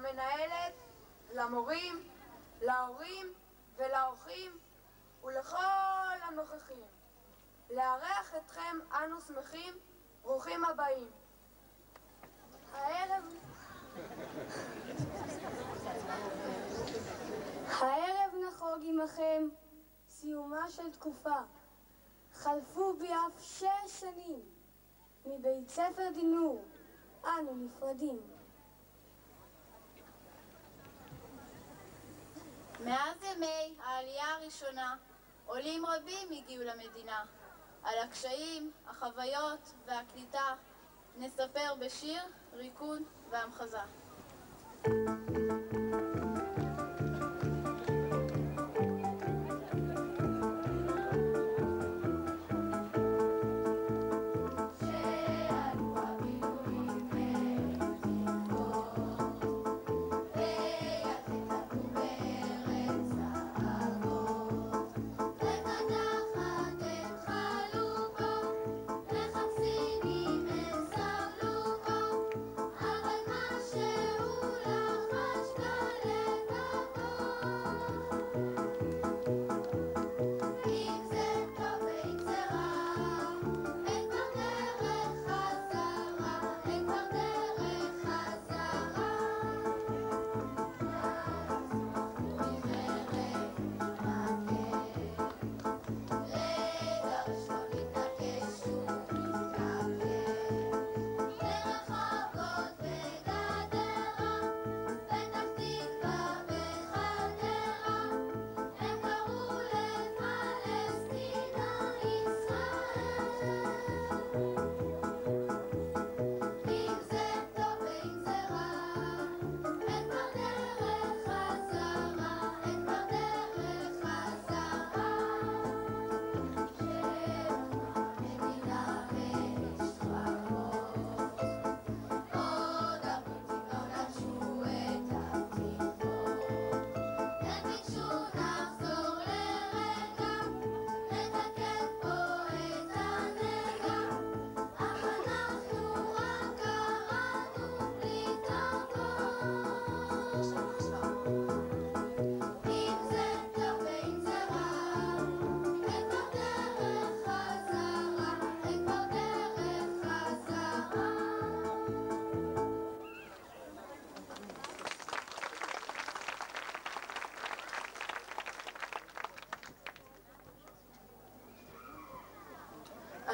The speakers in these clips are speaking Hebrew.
למנהלת, למורים, להורים ולאורחים ולכל הנוכחים. לארח אתכם אנו שמחים, ברוכים הבאים. הערב נחוג עמכם סיומה של תקופה. חלפו ביעף 6 שנים מבית ספר דינור אנו נפרדים. מאז ימי העלייה הראשונה עולים רבים הגיעו למדינה. על הקשיים, החוויות והקליטה נספר בשיר, ריקוד והמחזה.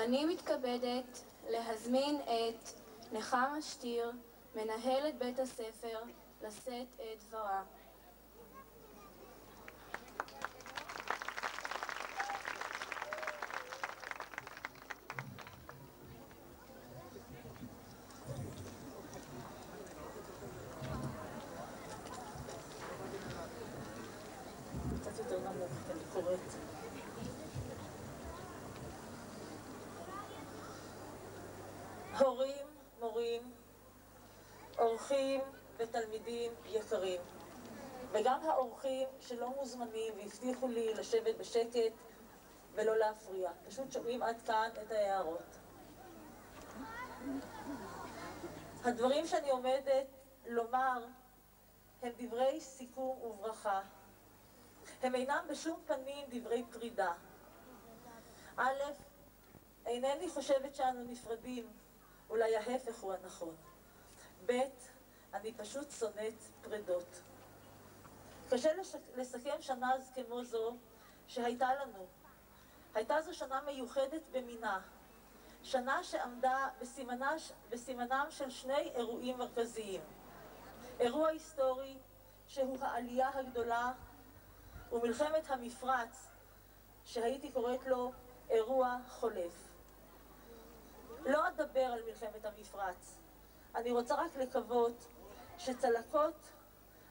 אני מתכבדת להזמין את נחמה שטיר, מנהלת בית הספר, לשאת את דברה. קצת יותר נמוך, אני קוראת. הורים, מורים, אורחים ותלמידים יקרים, וגם האורחים שלא מוזמנים והבטיחו לי לשבת בשקט ולא להפריע, פשוט שומעים עד כאן את ההערות. הדברים שאני עומדת לומר הם דברי סיכום וברכה. הם אינם בשום פנים דברי פרידה. א', אינני חושבת שאנו נפרדים, אולי ההפך הוא הנכון. ב', אני פשוט שונאת פרידות. קשה לסכם שנה כמו זו שהייתה לנו. הייתה זו שנה מיוחדת במינה. שנה שעמדה בסימנם של 2 אירועים מרכזיים. אירוע היסטורי שהוא העלייה הגדולה, ומלחמת המפרץ שהייתי קוראת לו אירוע חולף. לא אדבר על מלחמת המפרץ. אני רוצה רק לקוות שצלקות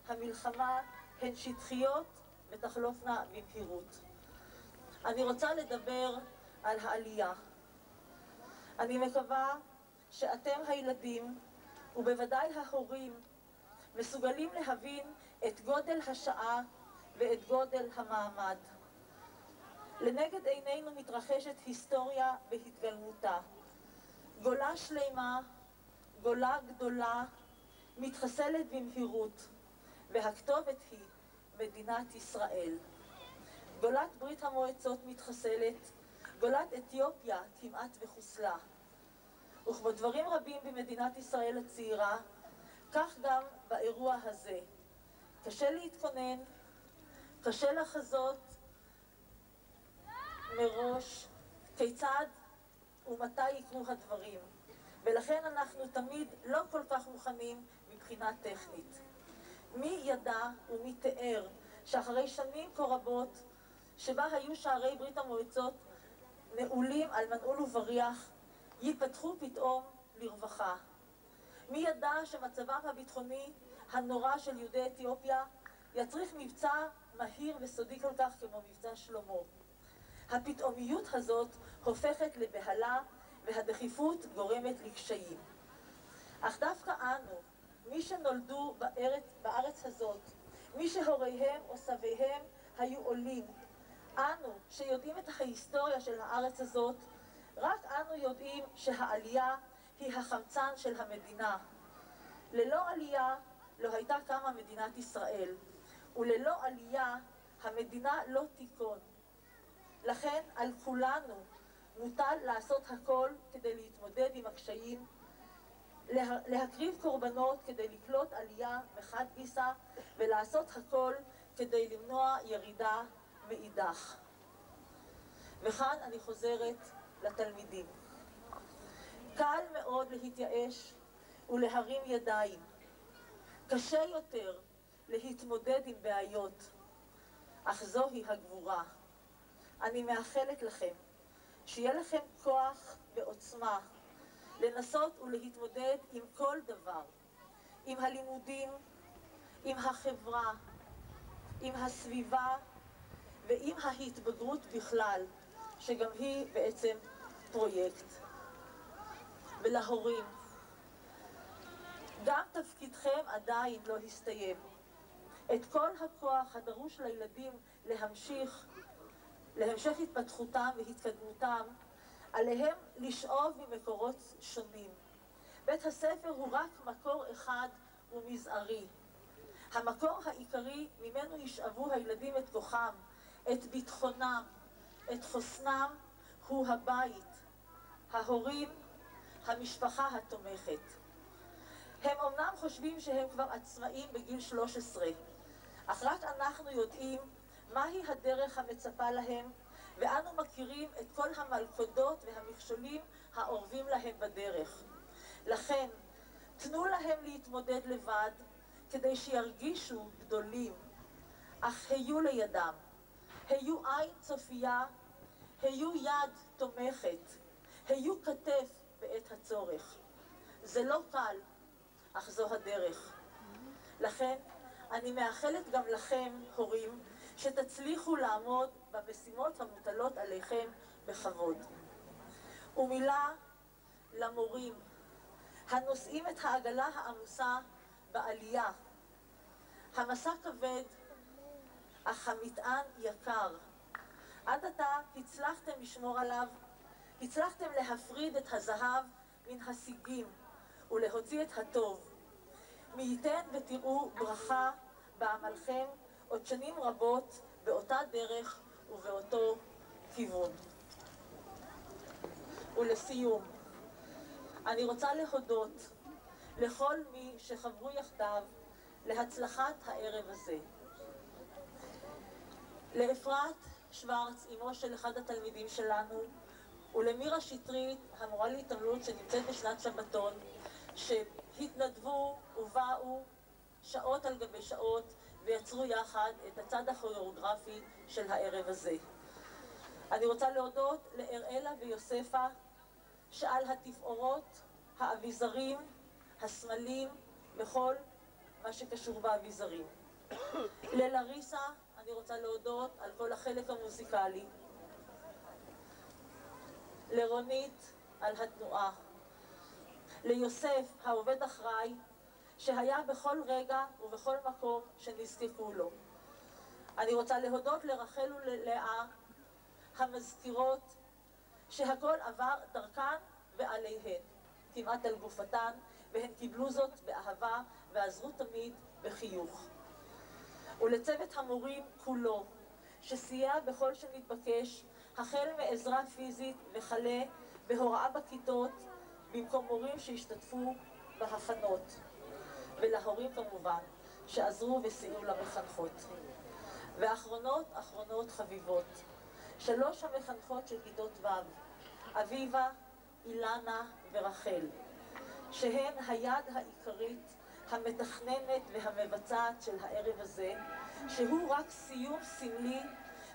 המלחמה הן שטחיות ותחלופנה במהירות. אני רוצה לדבר על העלייה. אני מקווה שאתם הילדים, ובוודאי ההורים, מסוגלים להבין את גודל השעה ואת גודל המעמד. לנגד עינינו מתרחשת היסטוריה בהתגלמותה. גולה שלמה, גולה גדולה, מתחסלת במהירות, והכתובת היא מדינת ישראל. גולת ברית המועצות מתחסלת, גולת אתיופיה כמעט וחוסלה. וכמו דברים רבים במדינת ישראל הצעירה, כך גם באירוע הזה. קשה להתכונן, קשה לחזות מראש כיצד ומתי יקרו הדברים, ולכן אנחנו תמיד לא כל כך מוכנים מבחינה טכנית. מי ידע ומי תיאר שאחרי שנים כה רבות שבה היו שערי ברית המועצות נעולים על מנעול ובריח, ייפתחו פתאום לרווחה. מי ידע שמצבם הביטחוני הנורא של יהודי אתיופיה יצריך מבצע מהיר וסודי כל כך כמו מבצע שלמה. הפתאומיות הזאת הופכת לבהלה והדחיפות גורמת לקשיים. אך דווקא אנו, מי שנולדו בארץ הזאת, מי שהוריהם או סביהם היו עולים, אנו שיודעים את ההיסטוריה של הארץ הזאת, רק אנו יודעים שהעלייה היא החמצן של המדינה. ללא עלייה לא הייתה קמה מדינת ישראל, וללא עלייה המדינה לא תיכון. לכן על כולנו מוטל לעשות הכל כדי להתמודד עם הקשיים, להקריב קורבנות כדי לקלוט עלייה מחד גיסא, ולעשות הכל כדי למנוע ירידה מאידך. וכאן אני חוזרת לתלמידים. קל מאוד להתייאש ולהרים ידיים. קשה יותר להתמודד עם בעיות, אך זוהי הגבורה. אני מאחלת לכם שיהיה לכם כוח ועוצמה לנסות ולהתמודד עם כל דבר, עם הלימודים, עם החברה, עם הסביבה ועם ההתבגרות בכלל, שגם היא בעצם פרויקט. ולהורים, גם תפקידכם עדיין לא הסתיים. את כל הכוח הדרוש לילדים להמשך התפתחותם והתקדמותם, עליהם לשאוב ממקורות שונים. בית הספר הוא רק מקור אחד ומזערי. המקור העיקרי ממנו ישאבו הילדים את כוחם, את ביטחונם, את חוסנם, הוא הבית, ההורים, המשפחה התומכת. הם אומנם חושבים שהם כבר עצמאים בגיל 13, אך רק אנחנו יודעים מהי הדרך המצפה להם, ואנו מכירים את כל המלכודות והמכשולים האורבים להם בדרך. לכן, תנו להם להתמודד לבד, כדי שירגישו גדולים, אך היו לידם, היו עין צופייה, היו יד תומכת, היו כתף בעת הצורך. זה לא קל, אך זו הדרך. לכן, אני מאחלת גם לכם, הורים, שתצליחו לעמוד במשימות המוטלות עליכם בכבוד. ומילה למורים, הנושאים את העגלה העמוסה בעלייה. המסע כבד, אך המטען יקר. עד עתה הצלחתם לשמור עליו, הצלחתם להפריד את הזהב מן השיגים ולהוציא את הטוב. מי ייתן ותראו ברכה בעמלכם עוד שנים רבות באותה דרך ובאותו כיוון. ולסיום, אני רוצה להודות לכל מי שחברו יחדיו להצלחת הערב הזה. לאפרת שוורץ, אמו של אחד התלמידים שלנו, ולמירה שטרית, המורה להתעמלות שנמצאת בשנת שבתון, שהתנדבו ובאו שעות על גבי שעות ויצרו יחד את הצד הכוריאוגרפי של הערב הזה. אני רוצה להודות לאראלה ויוספה שעל התפאורות, האביזרים, הסמלים וכל מה שקשור באביזרים. ללריסה אני רוצה להודות על כל החלק המוזיקלי. לרונית על התנועה. ליוסף העובד אחראי שהיה בכל רגע ובכל מקום שנזקקו לו. אני רוצה להודות לרחל וללאה המזכירות שהכל עבר דרכן ועליהן, כמעט על גופתן, והן קיבלו זאת באהבה ועזרו תמיד בחיוך. ולצוות המורים כולו, שסייע בכל שנתבקש, החל מעזרה פיזית וכלה בהוראה בכיתות, במקום מורים שהשתתפו בהכנות. ולהורים כמובן, שעזרו וסייעו למחנכות. ואחרונות חביבות, 3 המחנכות של כיתות ו', אביבה, אילנה ורחל, שהן היד העיקרית, המתכננת והמבצעת של הערב הזה, שהוא רק סיום סמלי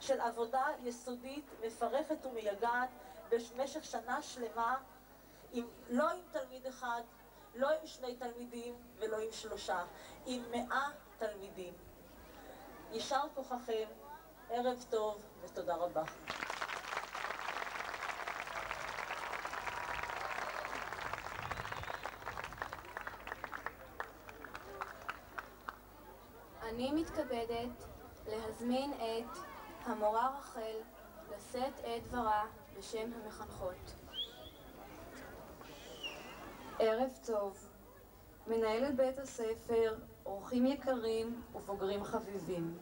של עבודה יסודית, מפרכת ומייגעת במשך שנה שלמה, לא עם תלמיד אחד, לא עם 2 תלמידים ולא עם 3, עם 100 תלמידים. יישר כוחכם, ערב טוב ותודה רבה. אני מתכבדת להזמין את המורה רחל לשאת את דברה בשם המחנכות. ערב טוב, מנהלת בית הספר, אורחים יקרים ובוגרים חביבים.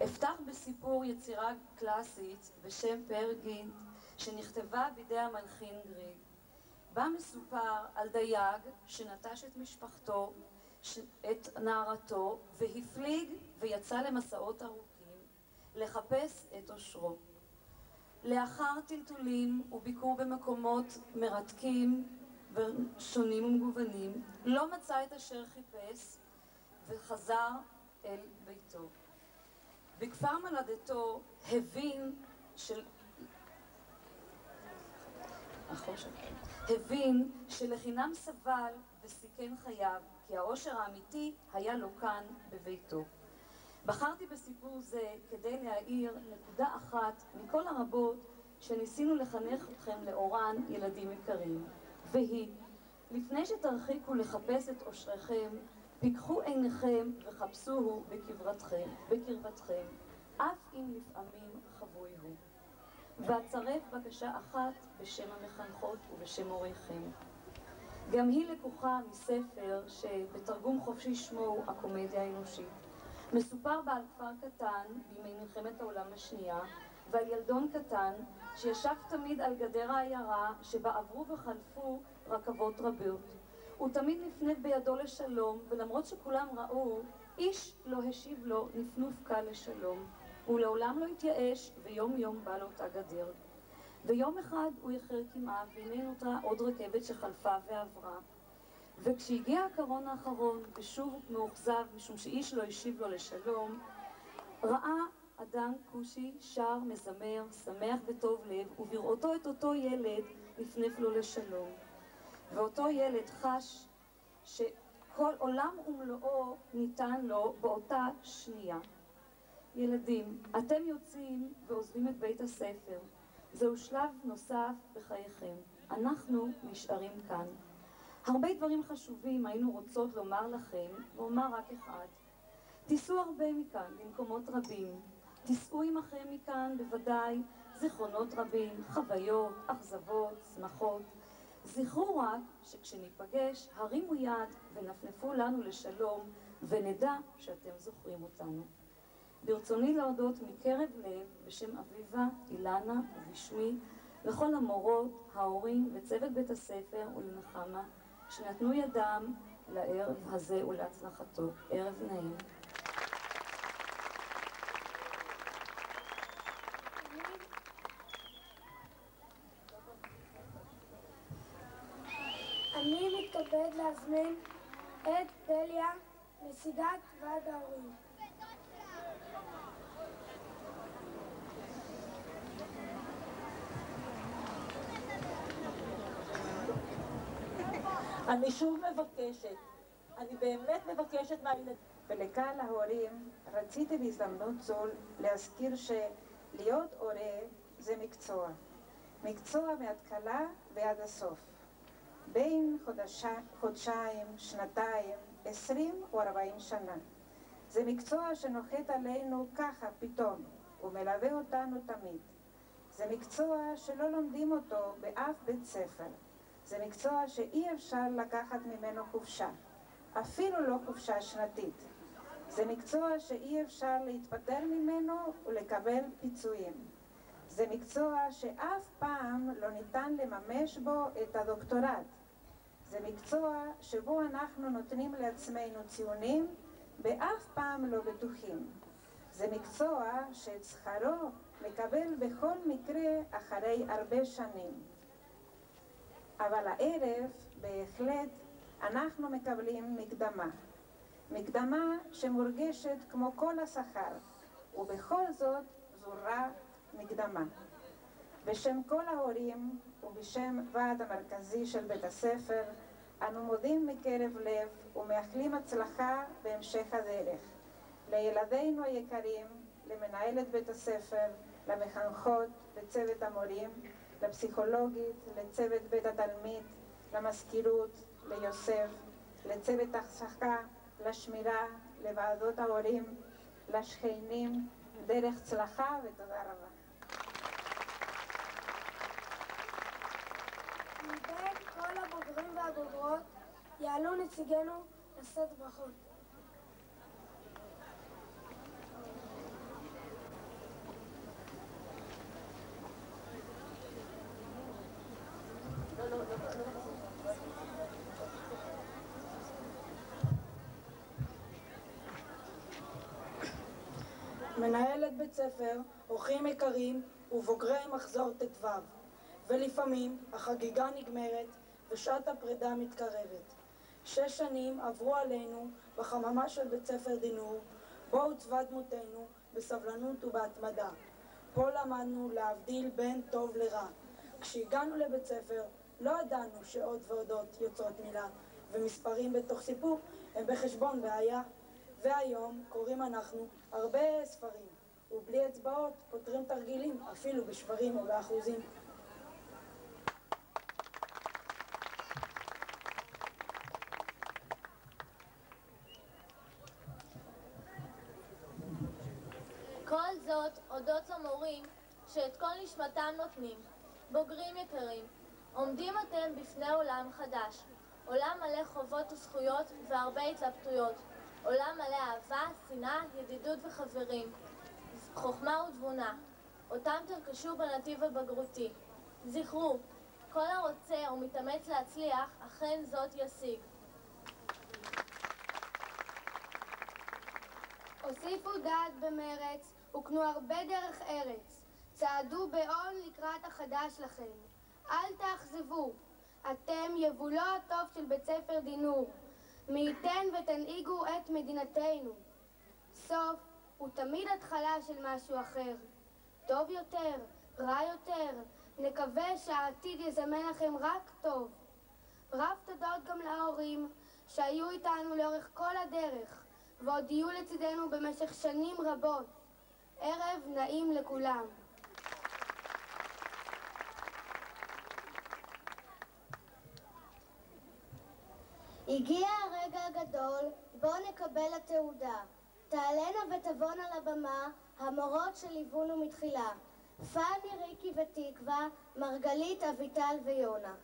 אפתח בסיפור יצירה קלאסית בשם פאר גינת, שנכתבה בידי המלחין גריג. בה מסופר על דייג שנטש את משפחתו, את נערתו, והפליג ויצא למסעות ארוכים לחפש את אושרו. לאחר טלטולים וביקור במקומות מרתקים ושונים ומגוונים, לא מצא את אשר חיפש וחזר אל ביתו. בכפר מולדתו הבין שלחינם סבל וסיכן חייו, כי האושר האמיתי היה לו כאן בביתו. בחרתי בסיפור זה כדי להאיר נקודה אחת מכל הרבות שניסינו לחנך אתכם לאורן, ילדים יקרים, והיא, לפני שתרחיקו לחפש את אושרכם, פיקחו עיניכם וחפשוהו בקרבתכם, אף אם לפעמים חבוי הוא. ואצרף בקשה אחת בשם המחנכות ובשם הוריכם. גם היא לקוחה מספר שבתרגום חופשי שמו הוא הקומדיה האנושית. מסופר בה על כפר קטן בימי מלחמת העולם השנייה, ועל ילדון קטן שישב תמיד על גדר העיירה שבה עברו וחלפו רכבות רבות. הוא תמיד נפנף בידו לשלום, ולמרות שכולם ראו, איש לא השיב לו נפנוף קל לשלום. הוא לעולם לא התייאש, ויום יום בא לאותה גדר. ויום אחד הוא איחר כמעט, והנה נותרה עוד רכבת שחלפה ועברה. וכשהגיע הקרון האחרון, ושוב מאוכזב משום שאיש לא השיב לו לשלום, ראה אדם כושי שר, מזמר, שמח וטוב לב, ובראותו את אותו ילד נפנף לו לשלום. ואותו ילד חש שכל עולם ומלואו ניתן לו באותה שנייה. ילדים, אתם יוצאים ועוזבים את בית הספר. זהו שלב נוסף בחייכם. אנחנו נשארים כאן. הרבה דברים חשובים היינו רוצות לומר לכם, ואומר רק אחד. תיסעו הרבה מכאן, למקומות רבים. תיסעו עמכם מכאן בוודאי זיכרונות רבים, חוויות, אכזבות, שמחות. זכרו רק שכשניפגש, הרימו יד ונפנפו לנו לשלום, ונדע שאתם זוכרים אותנו. ברצוני להודות מקרב לב בשם אביבה, אילנה ובשמי לכל המורות, ההורים וצוות בית הספר ולנחמה שנתנו ידם לערב הזה ולהצלחתו. ערב נעים. אני מתכבד להזמין את דליה, נציגת ועד ההורים. אני שוב מבקשת, אני באמת מבקשת מהילדים. ולקהל ההורים רציתי בהזדמנות זו להזכיר שלהיות הורה זה מקצוע. מקצוע מההתחלה ועד הסוף. בין חודשיים, שנתיים, 20 או 40 שנה. זה מקצוע שנוחת עלינו ככה פתאום, ומלווה אותנו תמיד. זה מקצוע שלא לומדים אותו באף בית ספר. זה מקצוע שאי אפשר לקחת ממנו חופשה. אפילו לא חופשה שנתית. זה מקצוע שאי אפשר להתפטר ממנו ולקבל פיצויים. זה מקצוע שאף פעם לא ניתן לממש בו את הדוקטורט. זה מקצוע שבו אנחנו נותנים לעצמנו ציונים ואף פעם לא בטוחים. זה מקצוע שאת שכרו מקבל בכל מקרה אחרי הרבה שנים. אבל הערב בהחלט אנחנו מקבלים מקדמה. מקדמה שמורגשת כמו כל השכר, ובכל זאת זו רק מקדמה. בשם כל ההורים ובשם ועד המרכזי של בית הספר, אנו מודים מקרב לב ומאחלים הצלחה בהמשך הדרך. לילדינו היקרים, למנהלת בית הספר, למחנכות, לצוות המורים, לפסיכולוגית, לצוות בית התלמיד, למזכירות, ליוסף, לצוות החשכה, לשמירה, לוועדות ההורים, לשכנים, דרך צלחה ותודה רבה. מבין כל הבוגרים והבוגרות יעלו נציגינו לשאת ברכות. מנהלת בית ספר, אורחים יקרים ובוגרי מחזור ט"ו, ולפעמים החגיגה נגמרת ושעת הפרידה מתקרבת. 6 שנים עברו עלינו בחממה של בית ספר דינור, בו עוצבה דמותנו בסבלנות ובהתמדה. פה למדנו להבדיל בין טוב לרע. כשהגענו לבית ספר לא ידענו שעוד ועודות יוצרות מילה, ומספרים בתוך סיפור הם בחשבון בעיה. והיום קוראים אנחנו הרבה ספרים, ובלי אצבעות פותרים תרגילים, אפילו בשברים או באחוזים. כל זאת הודות למורים שאת כל נשמתם נותנים. בוגרים יקרים, עומדים אתם בפני עולם חדש, עולם מלא חובות וזכויות והרבה התלבטויות, עולם מלא אהבה, שנאה, ידידות וחברים, חוכמה ותבונה. אותם תרכשו בנתיב הבגרותי. זכרו, כל הרוצה ומתאמץ להצליח, אכן זאת ישיג. הוסיפו דעת במרץ וקנו הרבה דרך ארץ. צעדו בעול לקראת החדש לכם. אל תאכזבו, אתם יבולו הטוב של בית ספר דינור. מי ייתן ותנהיגו את מדינתנו. סוף הוא תמיד התחלה של משהו אחר. טוב יותר, רע יותר, נקווה שהעתיד יזמן לכם רק טוב. רב תודות גם להורים שהיו איתנו לאורך כל הדרך ועוד יהיו לצידנו במשך שנים רבות. ערב נעים לכולם. הגיע הרגע הגדול, בו נקבל התעודה. תעלנה ותבואנה לבמה המורות שליוונו מתחילה. פני, ריקי ותקווה, מרגלית, אביטל ויונה.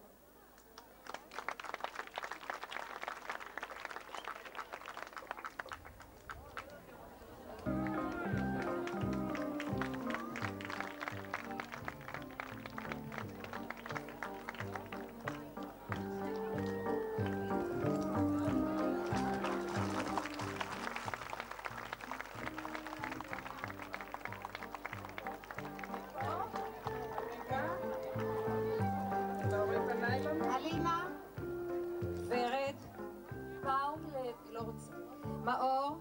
אלינה, ורד, לא רוצה, מאור,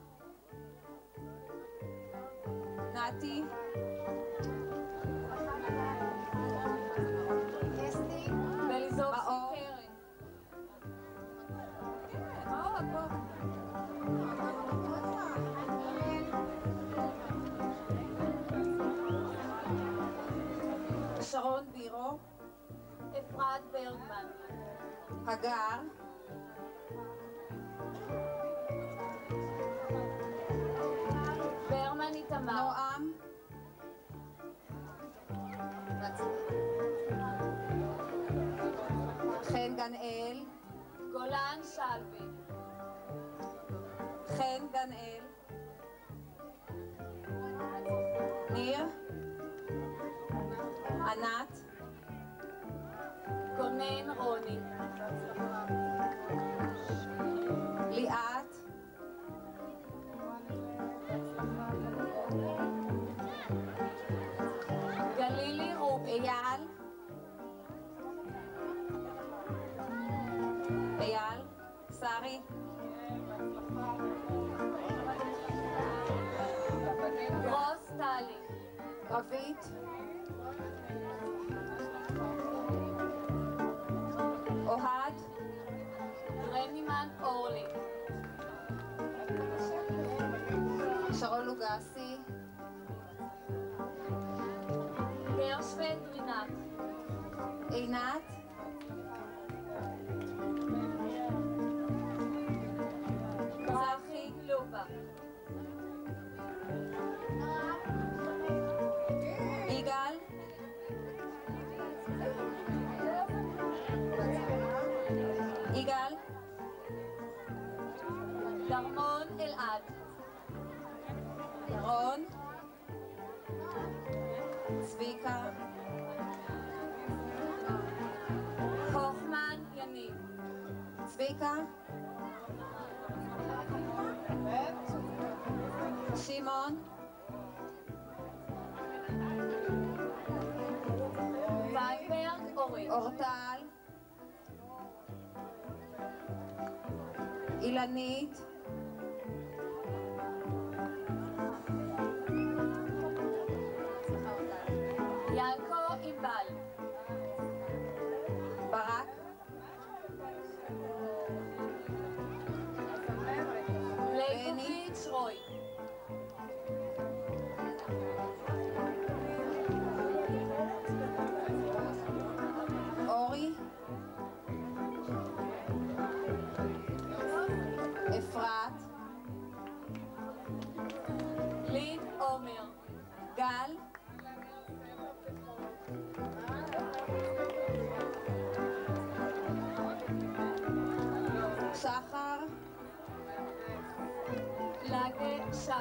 נתי, אסתי, מאור, מאור, פה. שרון בירו, אפרת ברגמן, הגר, ברמן איתמר, נועם, חן גנאל, גולן שלוי, חן גנאל, ניר, ענת, גונן רוני, ליאת, גלילי רובי, אייל, שרי, רוס טלי, רבית, אוהד, רמימן אורלי, שרון לוגסי, גרשוון רינת, עינת, צחי לובה, יגאל, יגאל, דרמון אלעד, ירון, צביקה, הוכמן יניב, צביקה, שמעון, וייברג אורית, אורטל, אילנית, יעקו ענבל, ברק, ליבוביץ' רוי, אורי, אפרת, לין עומר, גל, שחר, לגה שי,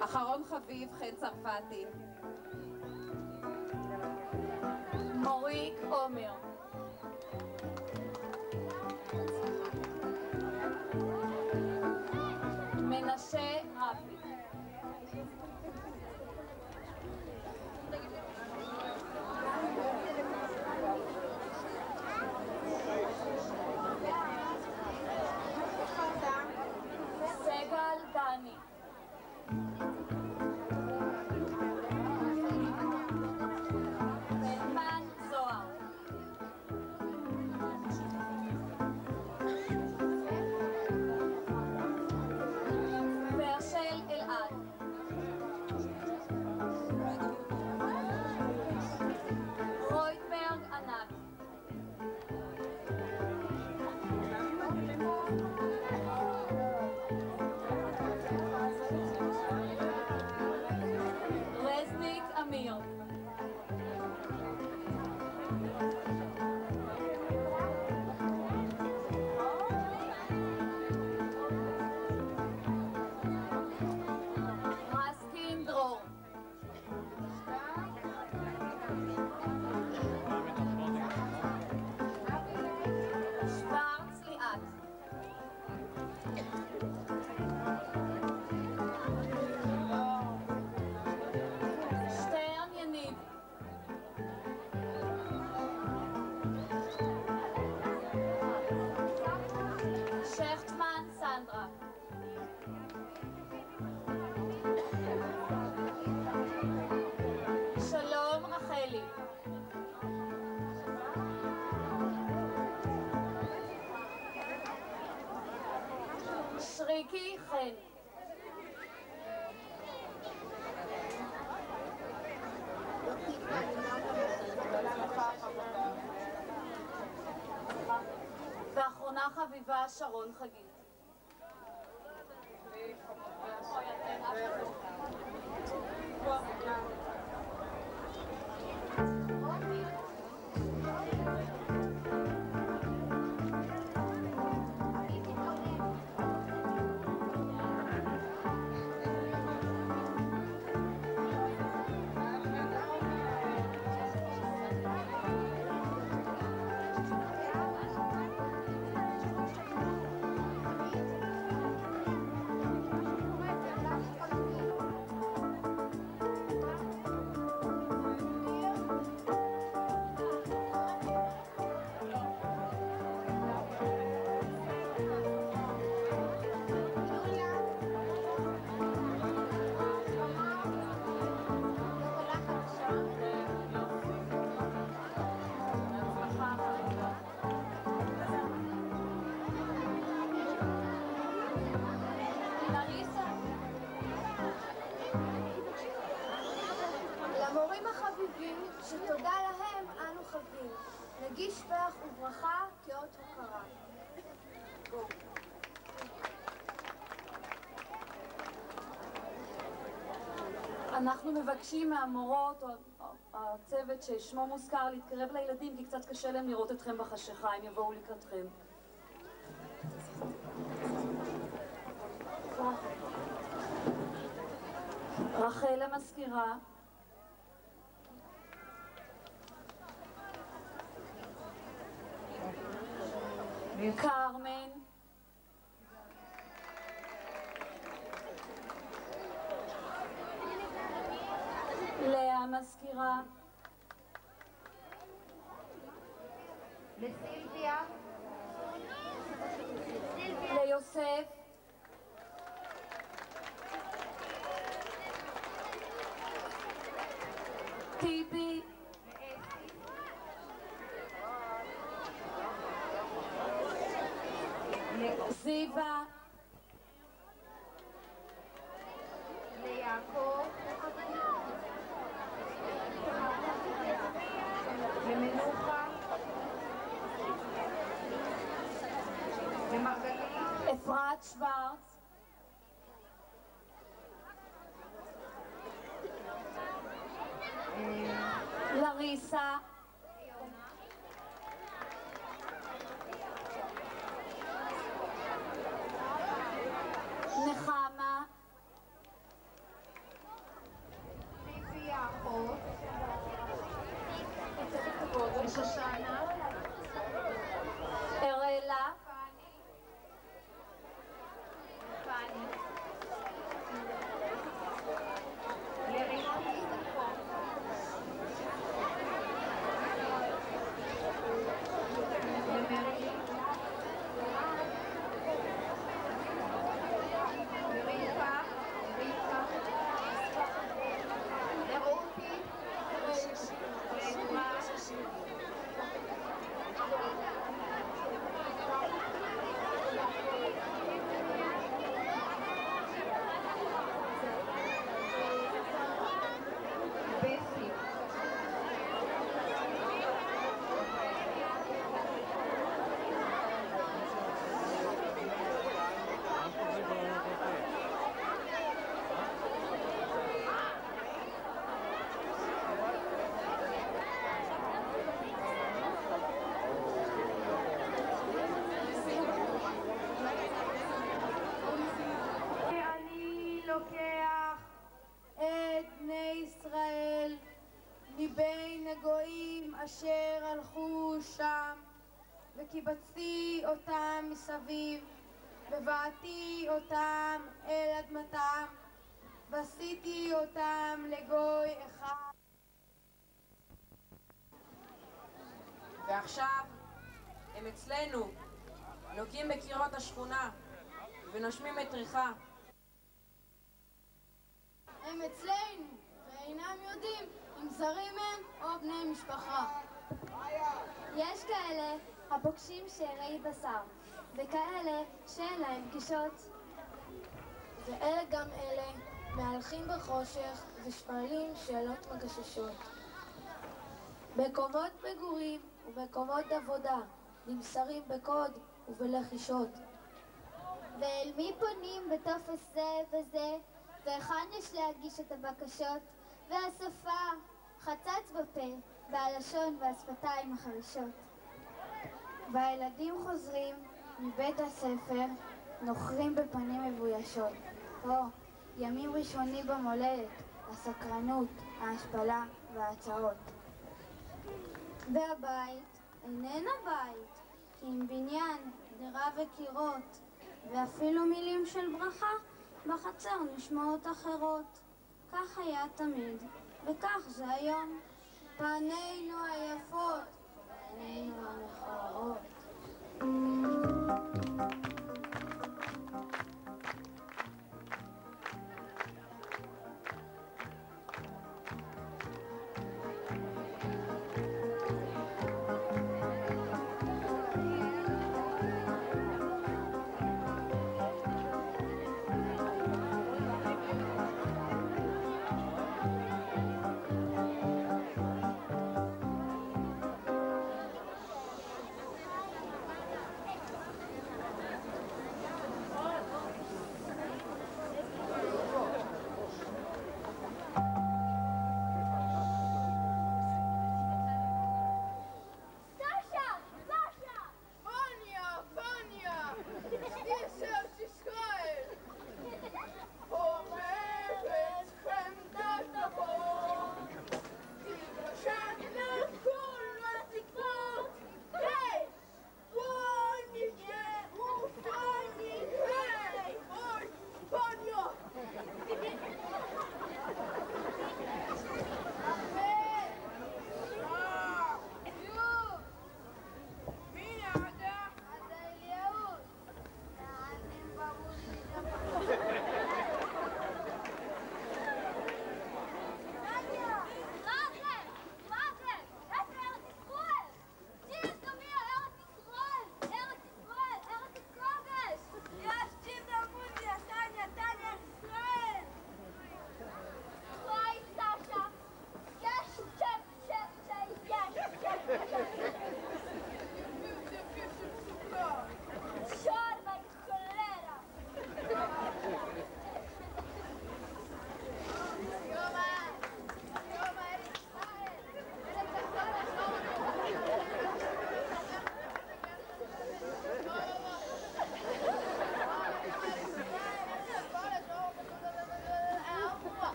אחרון חביב, חן צרפתי, מוריק עומר, מנשה רפי, סגל דני, בנמן זוהר, פרשל אלעד, רויטברג ענת, רזניק אמיר, רסקין דרור, שוורץ ליאת, שטרן יניב, שכטמן סנדרה, שלום רחלי, שריקי חן, ואחרונה חביבה שרון חגית. אנחנו מבקשים מהמורות או הצוות ששמו מוזכר להתקרב לילדים, כי קצת קשה להם לראות אתכם בחשיכה, הם יבואו לקראתכם. רחל המזכירה, קרמן, לאה המזכירה, לסילביה, ליוסף, טיבי, זיווה, ליעקב, למנוחה, למרגלית, אפרת שוורץ, לריסה, נחמה, ציפי יעקב, שושנה, אראלה, פני, לריקי, למרי, לריקה, לרותי, לעזרה, בסי, אני לוקח את בני ישראל מבין הגויים אשר הלכו שם, וקיבצתי אותם מסביב, ובאתי אותם אל אדמתם, ועשיתי אותם לגוי אחד. ועכשיו הם אצלנו, נוגעים בקירות השכונה ונושמים את ריחה. הם אצלנו, ואינם יודעים אם זרים הם או בני משפחה. יש כאלה הפוגשים שארי בשר, וכאלה שאין להם פגישות. ואלה גם אלה מהלכים בחושך ושואלים שאלות מגששות. מקומות מגורים ומקומות עבודה נמסרים בקוד ובלחישות. ואל מי פונים בטופס זה וזה, והיכן יש להגיש את הבקשות, והשפה חצץ בפה, והלשון והשפתיים החרישות. והילדים חוזרים מבית הספר, נוחרים בפנים מבוישות. ימים ראשונים במולדת, הסקרנות, ההשפלה וההצעות. והבית איננו בית, כי עם בניין, דירה וקירות, ואפילו מילים של ברכה בחצר נשמעות אחרות. כך היה תמיד, וכך זה היום. פנינו היפות, פנינו המכוערות.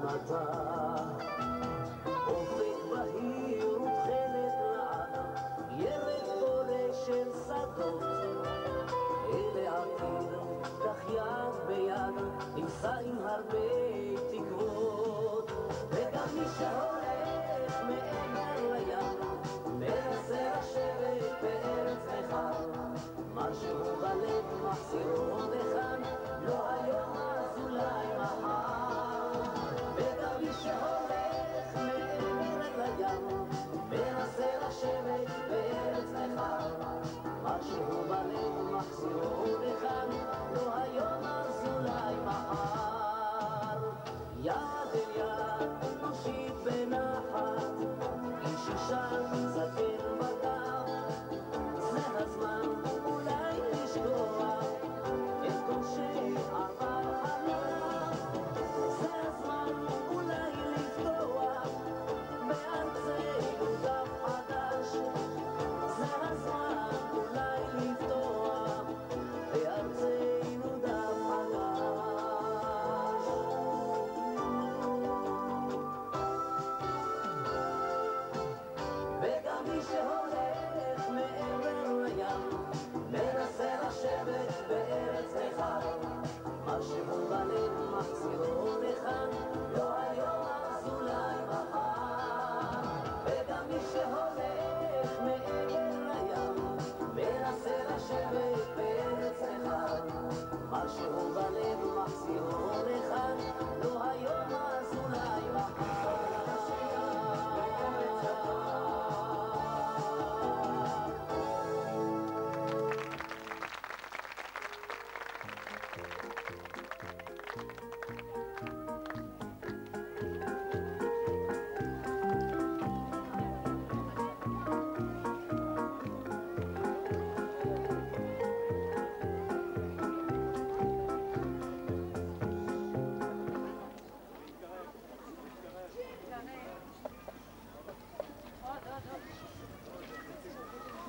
נחתה. אופק בהיר ותכלת לעד, ירד בורא של שדות. אלה עתיד, כך יד ביד, ניסה עם הרבה תקוות. וגם מי שהולך מעבר לים, מנסה לשבת בארץ נכר. משהו בלב מחזירו לכאן, לא היום אז אולי מחר. וגם מי שהולך מעבר לים, מנסה לשבת בארץ נכר. משהו בלב מחזירו לכאן, לא היום אז אולי מחר. יד אל יד נושיט בנחת, איש אישה זקן בגב. זה הזמן אולי לשכוח את כל שעבר עליו. זה הזמן אולי לפתוח בארצנו דף חדש. זה הזמן אולי לפתוח בארצנו דף חדש. וגם מי שהולך מעבר לים, מנסה לשבת בארץ נכר. משהו בלב מחזירו לכאן, לא היום אז אולי מחר. וגם מי שהולך מעבר לים, מנסה לשבת בארץ נכר. משהו בלב מחזירו לכאן, לא היום אז אולי מחר.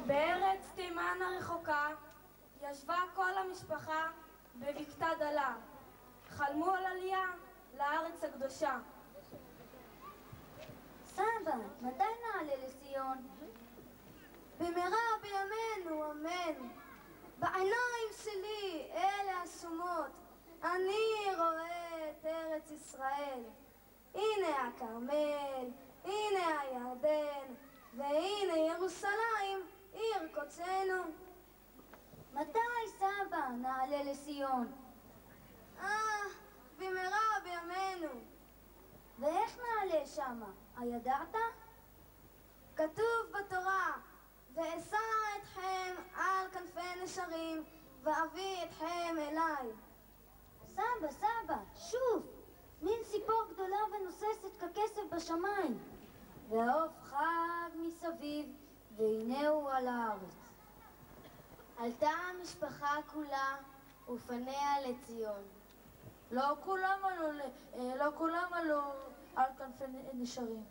בארץ תימן הרחוקה ישבה כל המשפחה בבקתה דלה. חלמו על עלייה לארץ הקדושה. סבא, מתי נעלה לציון? במהרה בימינו, אמן. בעיניים שלי אלה השומות, אני רואה את ארץ ישראל. הנה הכרמל, הנה הירדן, והנה ירושלים, עיר קודשנו. מתי, סבא, נעלה לציון? במהרה בימינו. ואיך נעלה שמה? הידעת? כתוב בתורה, ואשא אתכם על כנפי נשרים, ואביא אתכם אליי. סבא, סבא, שוב, מין ציפור גדולה ונוססת ככסף בשמיים. והעוף חג מסביב, והנה הוא על הארץ. עלתה המשפחה כולה ופניה לציון. לא כולם עלו על כנפי נשרים.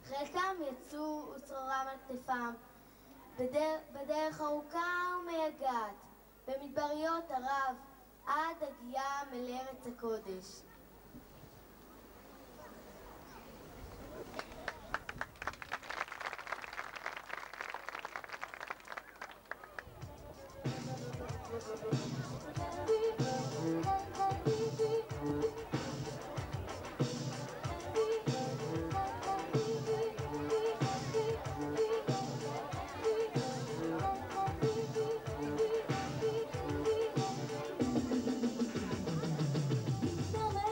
חלקם יצאו וצרורם על כתפם בדרך ארוכה ומייגעת, במדבריות ערב, עד הגיעם אל ארץ הקודש. Don't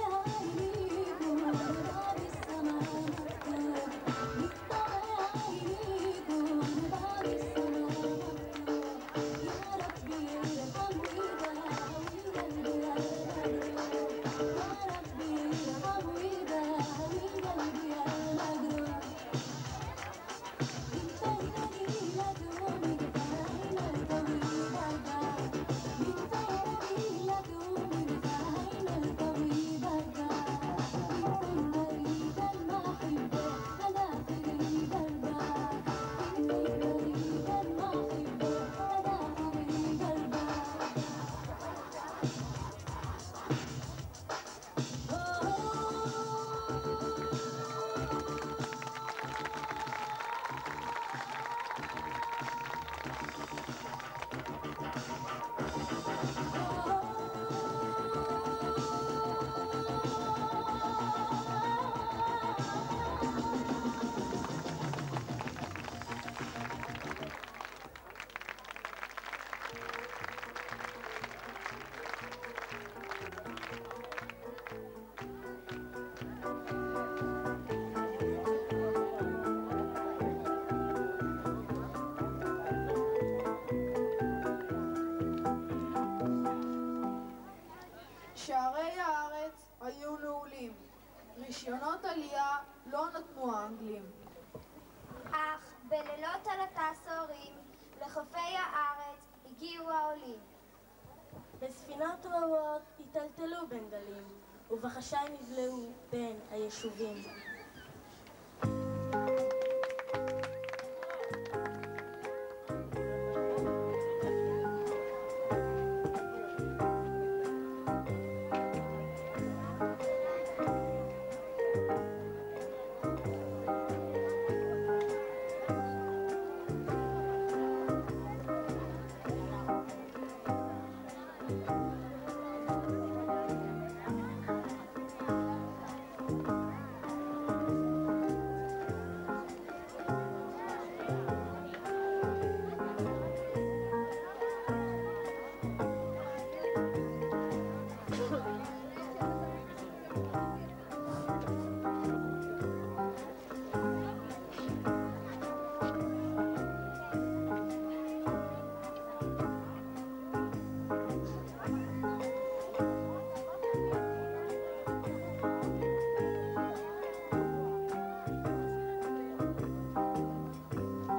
רישיונות עלייה לא נתנו האנגלים. אך בלילות עלטה סוערים לחופי הארץ הגיעו העולים. בספינות רעות היטלטלו בין גלים, ובחשאי נבלעו בין היישובים.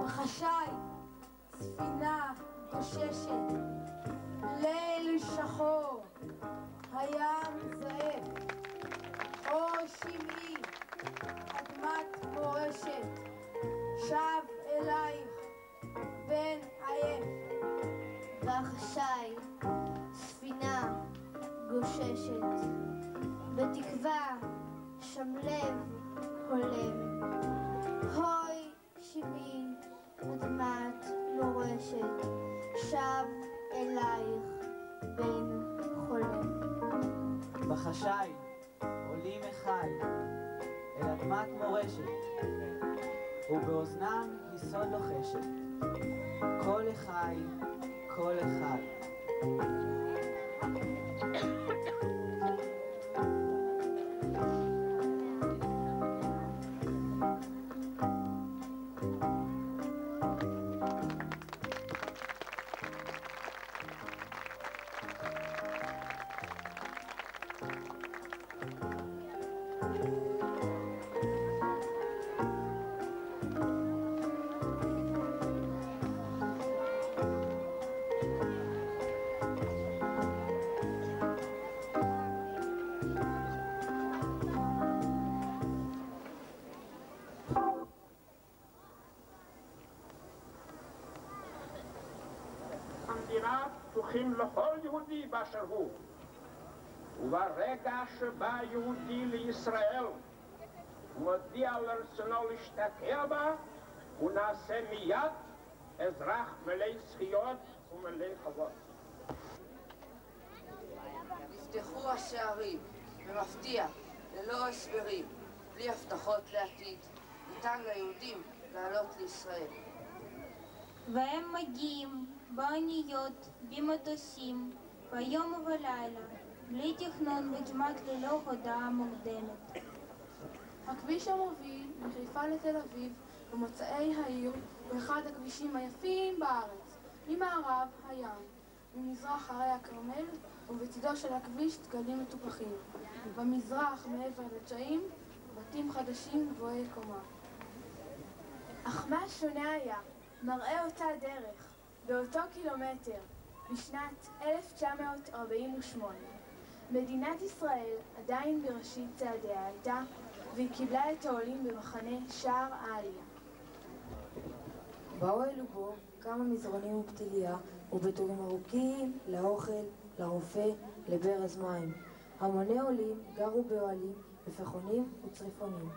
בחשאי ספינה גוששת, ליל שחור, הים זאב, אור שמעי, אדמת מורשת, שב אלייך בן עייף. בחשאי ספינה גוששת, בתקווה שם לב הולם, הוי שמי אדמת מורשת, שב אלייך בן חולם. בחשאי עולים אחי אל אדמת מורשת, ובאוזנם יסוד לוחשת, כל אחי, כל אחד. המדינה פתוחים לכל יהודי באשר הוא, וברגע שבא יהודי לישראל ומודיע על רצונו להשתקע בה, הוא נעשה מיד אזרח מלא זכויות ומלא חובות. נפתחו השערים, במפתיע, ללא הסברים, בלי הבטחות לעתיד, ניתן ליהודים לעלות לישראל. והם מגיעים באוניות, במטוסים, ביום ובלילה, בלי תכנון וכמעט ללא הודעה מוקדמת. הכביש המוביל מחיפה לתל אביב במוצאי העיר הוא אחד הכבישים היפים בארץ. ממערב הים, ממזרח הרי הכרמל, ובצדו של הכביש דגלים מטופחים. במזרח מעבר לג'עים, בתים חדשים גבוהי קומה. אך מה שונה היה? מראה אותה דרך, באותו קילומטר, בשנת 1948. מדינת ישראל עדיין בראשית צעדיה הייתה, והיא קיבלה את העולים במחנה שער העלייה. באו אלו בו כמה מזרונים ופתיליה, ובתורים ארוכים לאוכל, לרופא, לברז מים. המוני עולים גרו באוהלים, בפחונים וצריפונים.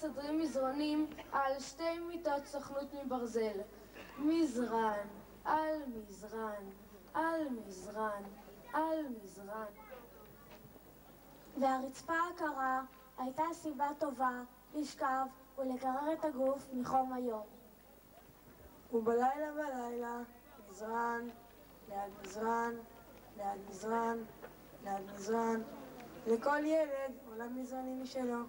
מסדרים מזרונים על 2 מיטות סוכנות מברזל. מזרן, על מזרן, על מזרן, על מזרן. והרצפה הקרה הייתה סיבה טובה לשכב ולקרר את הגוף מחום היום. ובלילה, מזרן, ליד מזרן, ליד מזרן, ליד מזרן. לכל ילד עולם מזרני משלו.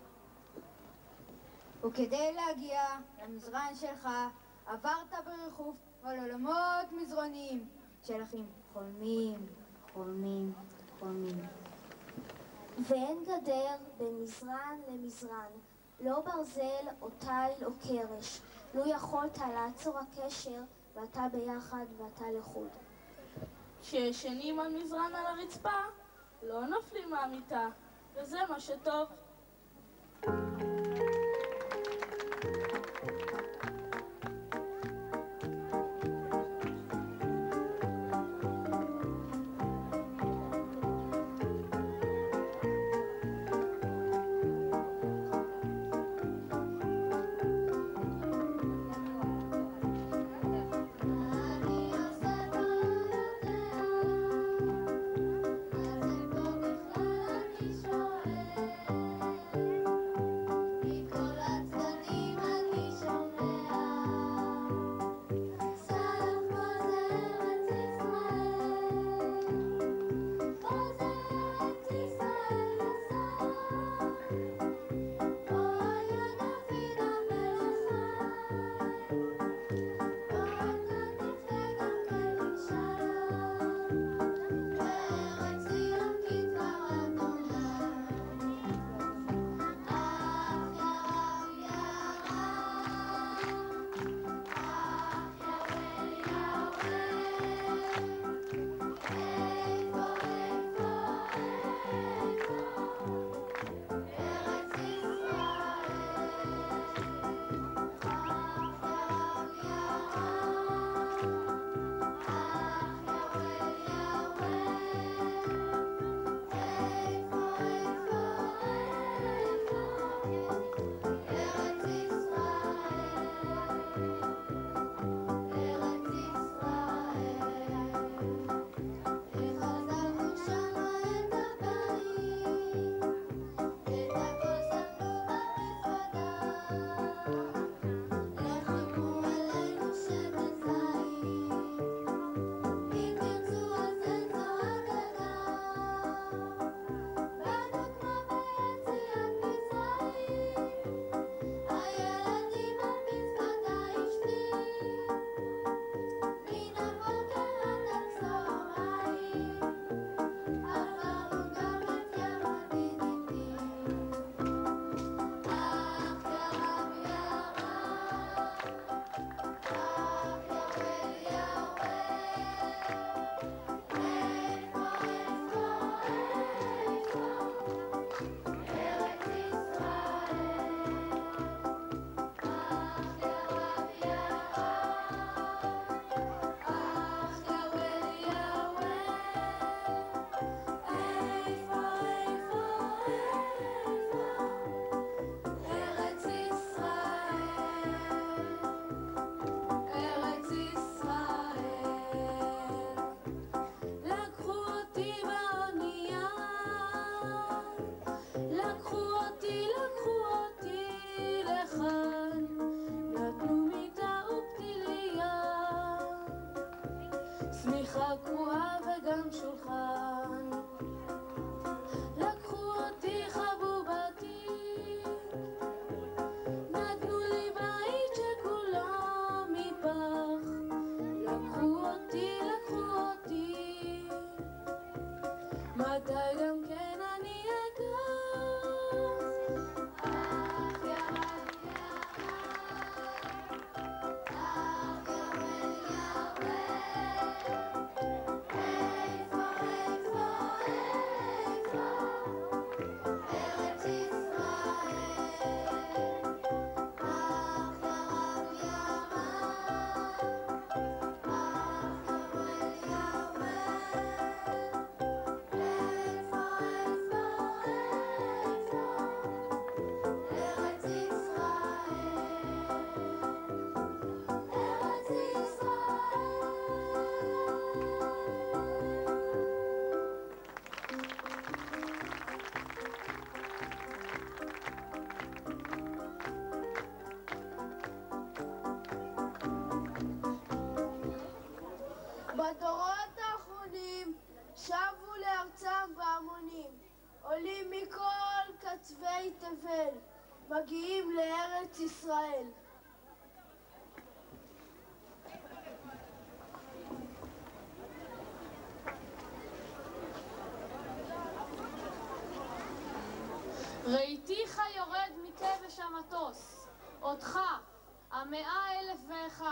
וכדי להגיע למזרן שלך, עברת בריחוף על עולמות מזרוניים של אחים חולמים, חולמים, חולמים. ואין גדר בין מזרן למזרן, לא ברזל או תיל או קרש. לו יכולת לעצור הקשר, ואתה ביחד ואתה לחוד. כשישנים על מזרן על הרצפה, לא נופלים מהמיטה, וזה מה שטוב. שמיכה קרועה וגם שולחן. לקחו אותי חבובתי, נתנו לי בית שכולו מפח. לקחו אותי, מתי גם כן אני אגח? אך ירד ירד, אך ירד ירד, איפה בדורות האחרונים שבו לארצם בהמונים, עולים מכל קצווי תבל, מגיעים לארץ ישראל. ראיתיך יורד מכבש המטוס, אותך, 101,001,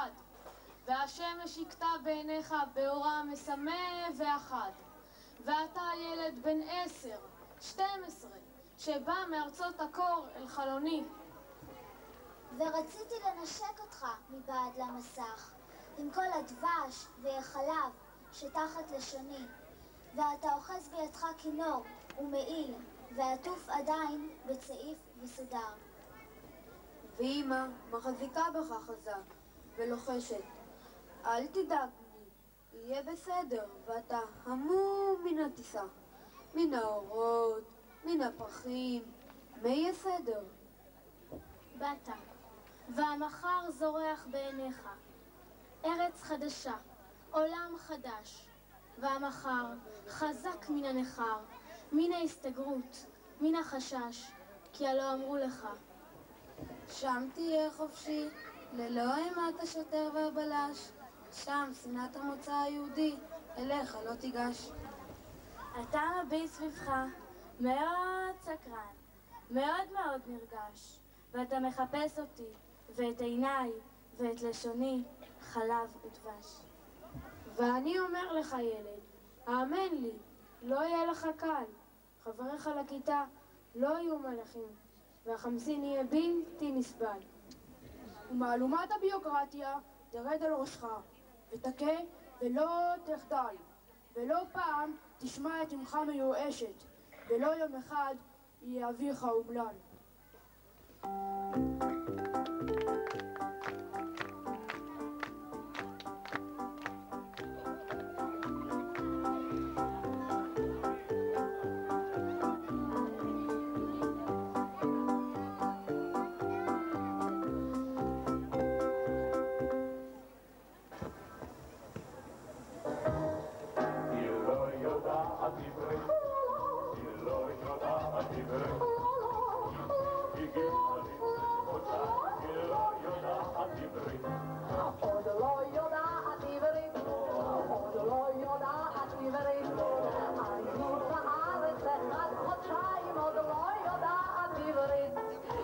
והשמש הכתה בעיניך באורה משמח ואחד, ואתה ילד בן 10, 12, שבא מארצות הקור אל חלוני. ורציתי לנשק אותך מבעד למסך, עם כל הדבש והחלב שתחת לשוני, ואתה אוחז בידך כינור ומעיל, ועטוף עדיין בצעיף וסודר. ואמא מחזיקה בך חזק ולוחשת, אל תדאג לי, יהיה בסדר, ואתה המום מן הטיסה, מן האורות, מן הפרחים, מה יהיה סדר? באת, והמחר זורח בעיניך, ארץ חדשה, עולם חדש, והמחר חזק מן הנכר, מן ההסתגרות, מן החשש, כי הלא אמרו לך, שם תהיה חופשי, ללא אימת השוטר והבלש, שם שנאת המוצא היהודי, אליך לא תיגש. אתה מביט סביבך, מאוד סקרן, מאוד מאוד נרגש, ואתה מחפש אותי, ואת עיניי, ואת לשוני, חלב ודבש. ואני אומר לך ילד, האמן לי, לא יהיה לך קל, חבריך לכיתה לא יהיו מלאכים, והחמסין יהיה בלתי נסבל. ומהלומת הביוקרטיה תרד על ראשך, ותכה ולא תחדל, ולא פעם תשמע את אמך מיואשת, ולא יום אחד יהיה אביך אומלל.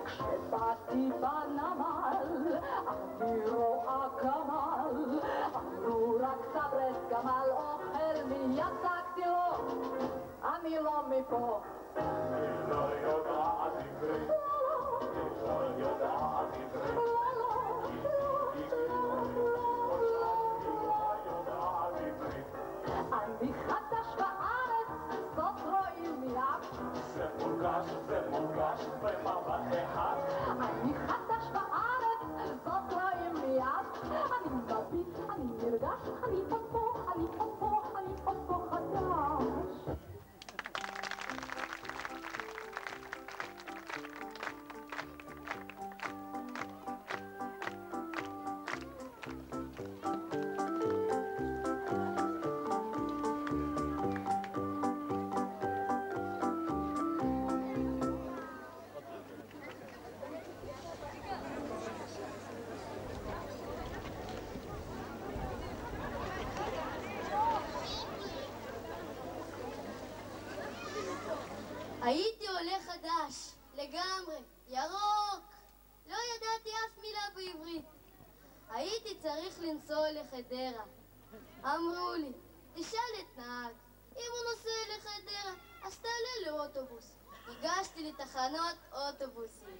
כשבאתי בנמל, אני רואה גמל, אמרו רק סברס גמל אוכל מיד צעקתי לו, אני לא מפה. היא לא יודעת עברית, היא לא יודעת עברית, אני חדש בארץ, זאת רואים מיד. זה מורגש במבט אחד. אני חדש בארץ, זאת רואים מיד. אני מביט, אני נרגש, אני עוד פה, אני עוד פה, אני עוד פה חדש. הייתי עולה חדש, לגמרי, ירוק. לא ידעתי אף מילה בעברית. הייתי צריך לנסוע לחדרה. אמרו לי, תשאל את נהג, אם הוא נוסע לחדרה, אז תעלה לאוטובוס. הגשתי לתחנות אוטובוסים.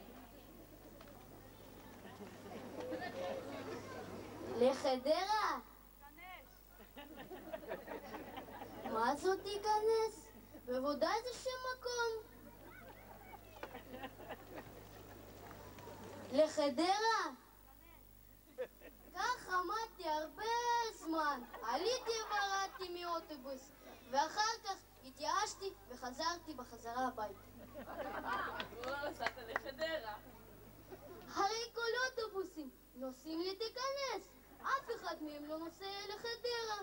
לחדרה? מה זאת תיכנס? בוודאי זה שם מקום. לחדרה? כך עמדתי הרבה זמן. עליתי וירדתי מאוטובוס, ואחר כך התייאשתי וחזרתי בחזרה הביתה. לא נסעת לחדרה. הרי כל אוטובוסים נוסעים לתיכנס. אף אחד מהם לא נוסע לחדרה.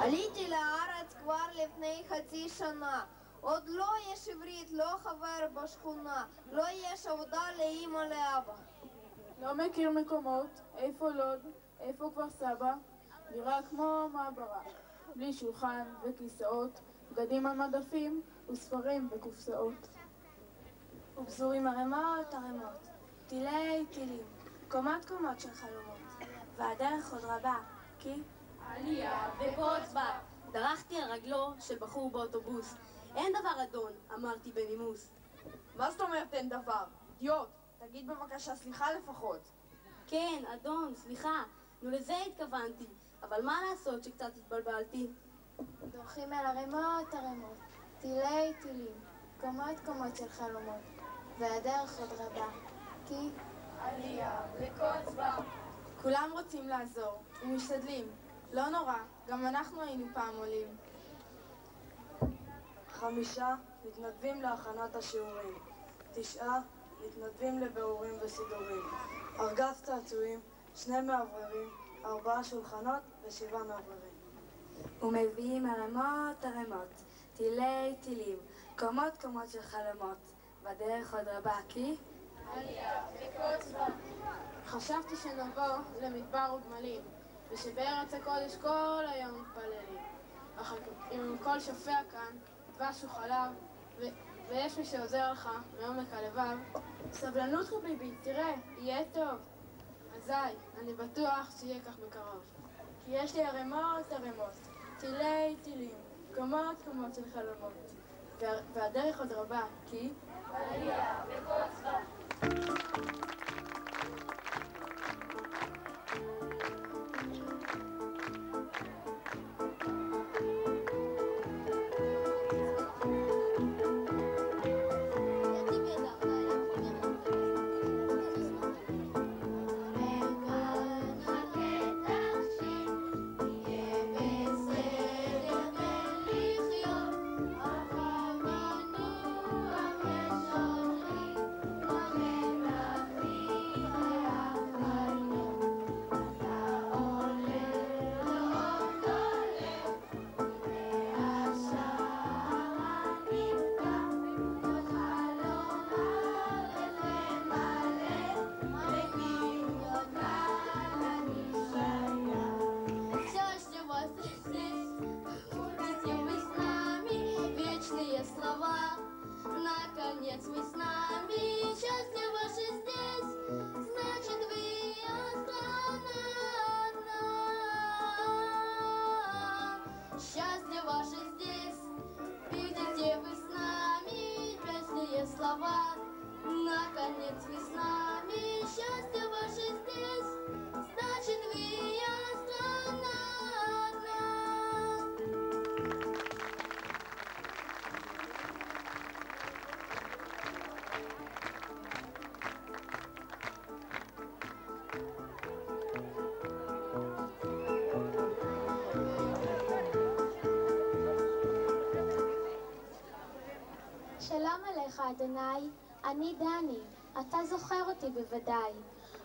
עליתי לארץ כבר לפני חצי שנה. עוד לא יש עברית, לא חבר בשכונה, לא יש עבודה לאמא לאבא. לא מכיר מקומות, איפה לוד, איפה כפר סבא, נראה כמו מעברה, בלי שולחן וכיסאות, בגדים על מדפים וספרים בקופסאות. ובזורים ערימות ערימות, טילי טילים, קומות קומות של חלומות, והדרך עוד רבה, כי עלייה וקוץ בה. דרכתי על רגלו של בחור באוטובוס. אין דבר אדון, אמרתי בנימוס. מה זאת אומרת אין דבר? אידיוט, תגיד בבקשה סליחה לפחות. כן, אדון, סליחה, נו לזה התכוונתי, אבל מה לעשות שקצת התבלבלתי? דורכים על ערימות ערימות, טילי טילים, קומות קומות של חלומות, והדרך עוד רבה, כי עלייה וקוץ בה. כולם רוצים לעזור, ומשתדלים. לא נורא, גם אנחנו היינו פעם עולים. 5 מתנדבים להכנת השיעורים, 9 מתנדבים לבירורים וסידורים, ארגז צעצועים, 2 מאווררים, 4 שולחנות ו7 מאווררים. ומביאים ערימות ערימות, טילי טילים, קומות קומות של חלומות, בדרך עוד רבה, כי עלייה וקוץ בה. חשבתי שנבוא למדבר וגמלים, ושבארץ הקודש כל היום מתפללים. אך אם הכל שופע כאן, דבש וחלב, ויש מי שעוזר לך מעומק הלבב, סבלנות חביבי, תראה, יהיה טוב. אזי, אני בטוח שיהיה כך בקרוב. כי יש לי ערימות ערימות, טילי טילים, קומות קומות של חלומות, והדרך עוד רבה, כי עלייה וקוץ בה. שלום עליך, אדוני, אני דני, אתה זוכר אותי בוודאי.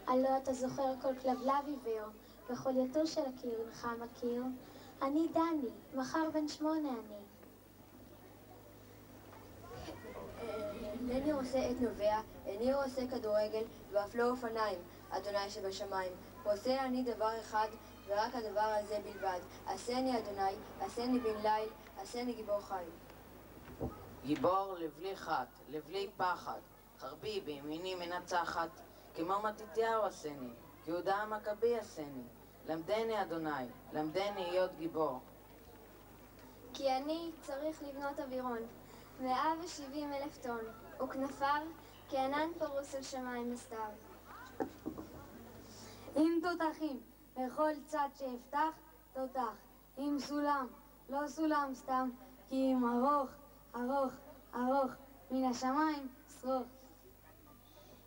הלא אתה זוכר כל כלבלב עיוור, וכל יתור של הקיר אינך מכיר. אני דני, מחר בן 8 אני. אינני עושה את נובע, איני עושה כדורגל, ואף לא אופניים, אדוני שבשמיים. עושה אני דבר אחד, ורק הדבר הזה בלבד. עשני אדוני, עשני בן ליל, עשני גיבור חי. גיבור לבלי חת, לבלי פחד, חרבי בימיני מנצחת, כמו מתתיהו עשני, כיהודה המכבי עשני. למדני אדוני, למדני להיות גיבור. כי אני צריך לבנות אווירון, 170,000 טון, וכנפיו כענן פרוס על שמיים מסתיו. עם תותחים, בכל צד שאפתח, תותח. עם סולם, לא סולם סתם, כי עם ארוך, ארוך, ארוך, מן השמיים, שרוך.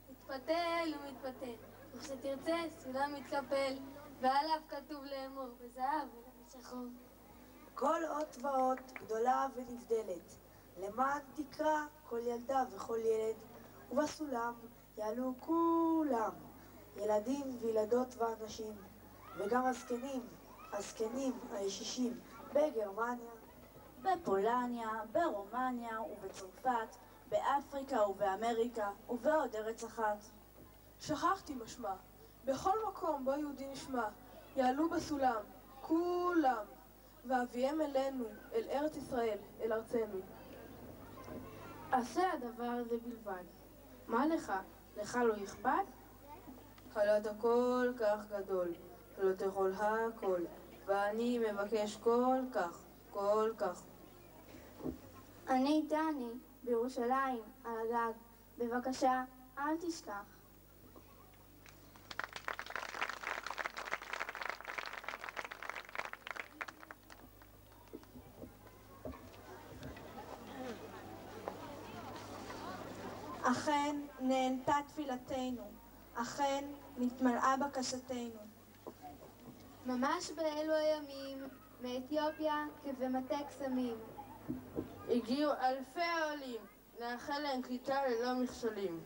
מתפתל ומתפתל, וכשתרצה סולם מתקפל, ועליו כתוב לאמור בזהב ובשחור. כל אות ואות גדולה ונבדלת, למען תקרא כל ילדה וכל ילד, ובסולם יעלו כולם, ילדים וילדות ואנשים, וגם הזקנים, הזקנים, הישישים, בגרמניה, בפולניה, ברומניה ובצרפת, באפריקה ובאמריקה, ובעוד ארץ אחת. שכחתי משמע. בכל מקום בו יהודי נשמע, יעלו בסולם, כולם, ואביהם אלינו, אל ארץ ישראל, אל ארצנו. עשה הדבר הזה בלבד. מה לך? לך לא אכפת? חלת כל כך גדול, לא תיכול הכל, ואני מבקש כל כך, כל כך. אני דני, בירושלים, על הגג. בבקשה, אל תשכח. אכן נענתה תפילתנו, אכן נתמלאה בקשתנו. ממש באלו הימים, מאתיופיה כבמטה קסמים. הגיעו אלפי העולים, נאחל להם קליטה ללא מכשולים.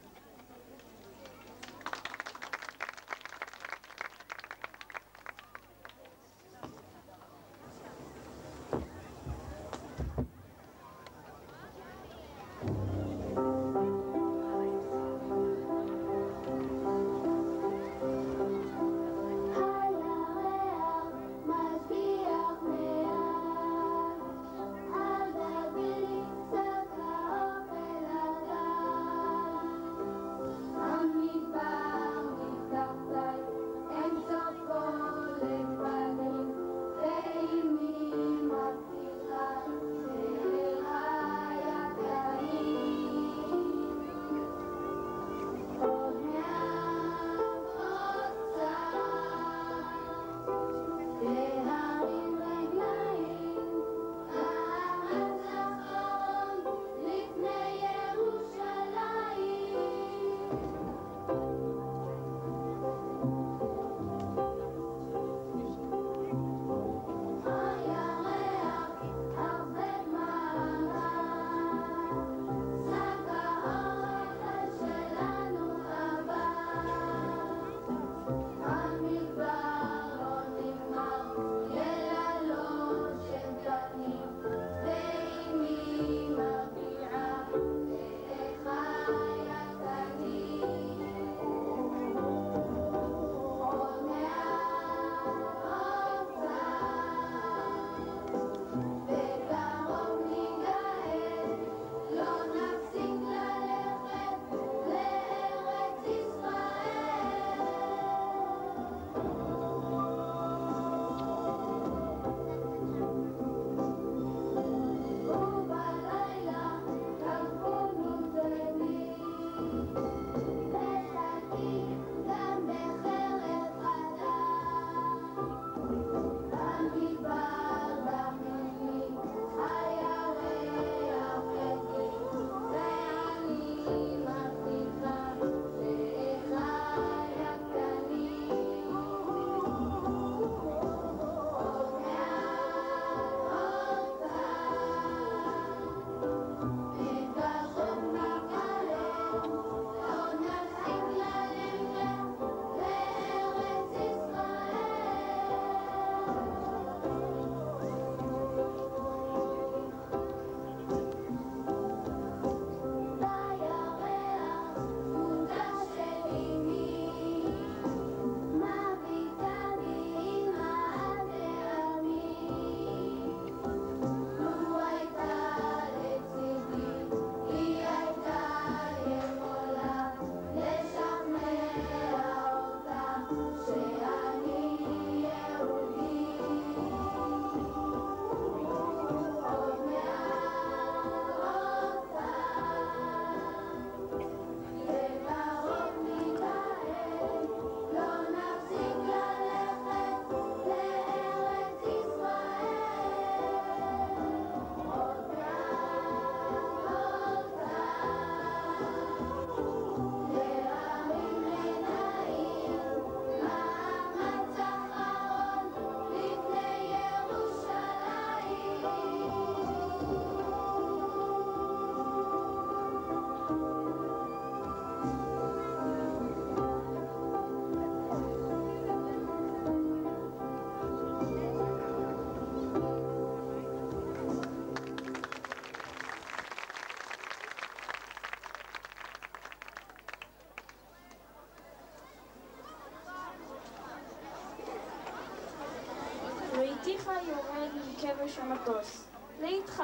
מכבש המטוס. לאיתך,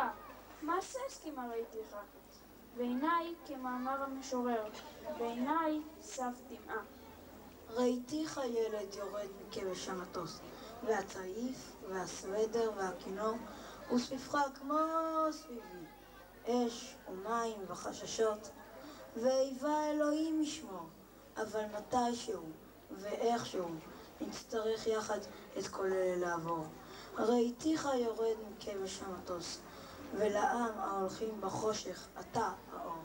מעשה הסכימה ראיתיך. בעיניי כמאמר המשורר, בעיניי סף דמעה. ראיתיך ילד יורד מכבש המטוס, והצעיף, והסוודר, והכינור, וסביבך כמו סביבי, אש ומים וחששות, ואיבה אלוהים ישמור, אבל מתישהו ואיכשהו נצטרך יחד את כל אלה לעבור. ראיתיך יורד מכבש המטוס, ולעם ההולכים בחושך אתה האור.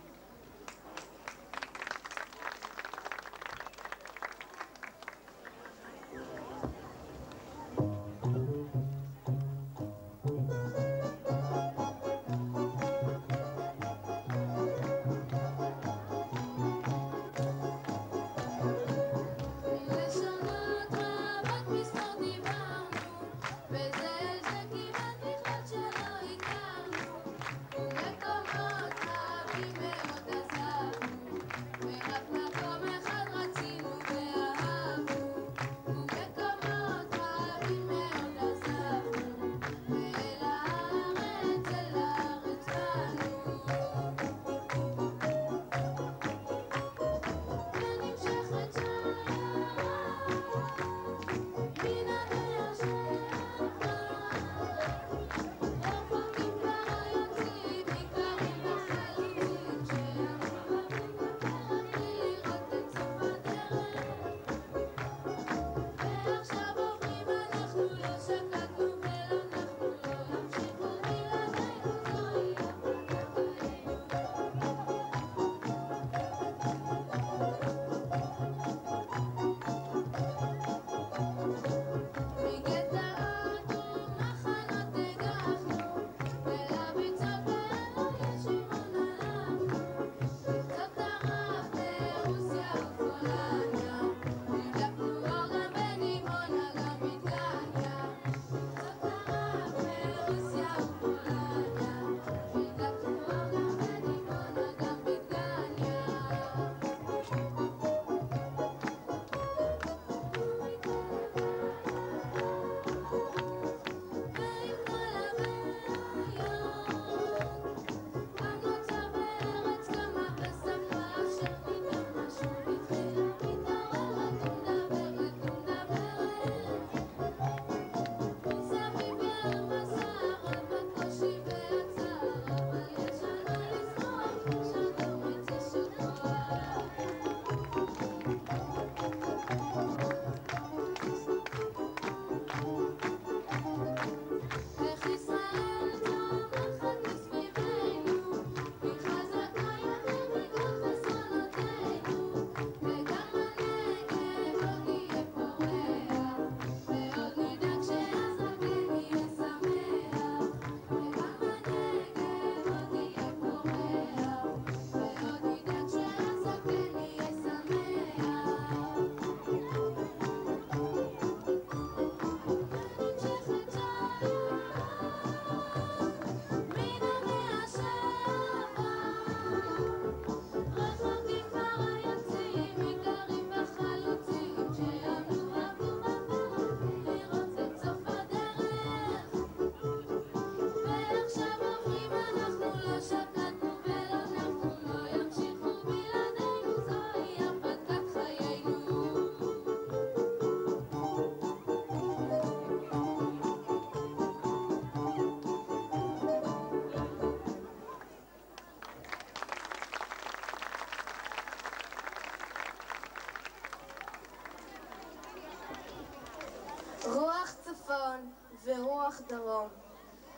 רוח צפון ורוח דרום,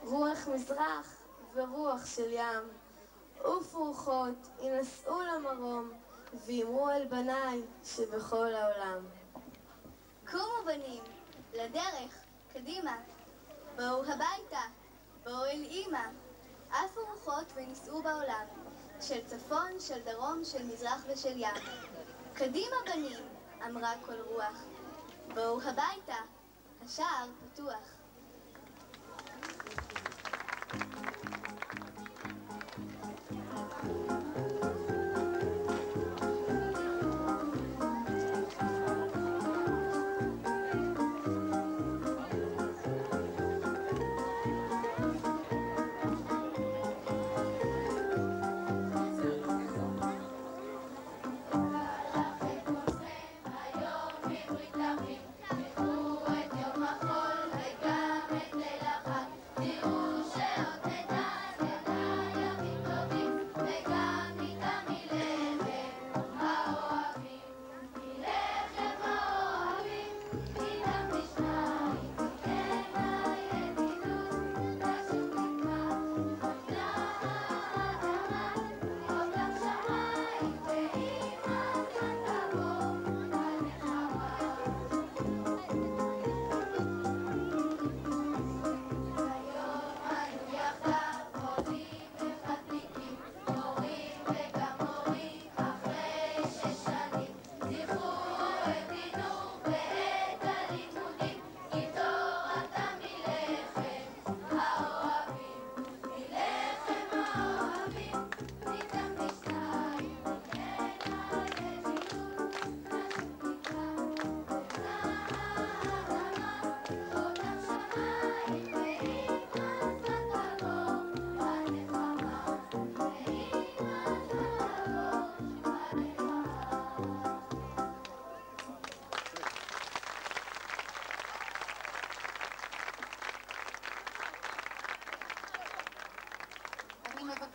רוח מזרח ורוח של ים, עוף רוחות, ינסעו למרום, ואמרו אל בניי שבכל העולם. קומו בנים, לדרך, קדימה. בואו הביתה, בואו אל אמא. עפו רוחות וניסעו בעולם, של צפון, של דרום, של מזרח ושל ים. קדימה בנים, אמרה כל רוח. בואו הביתה, השער פתוח.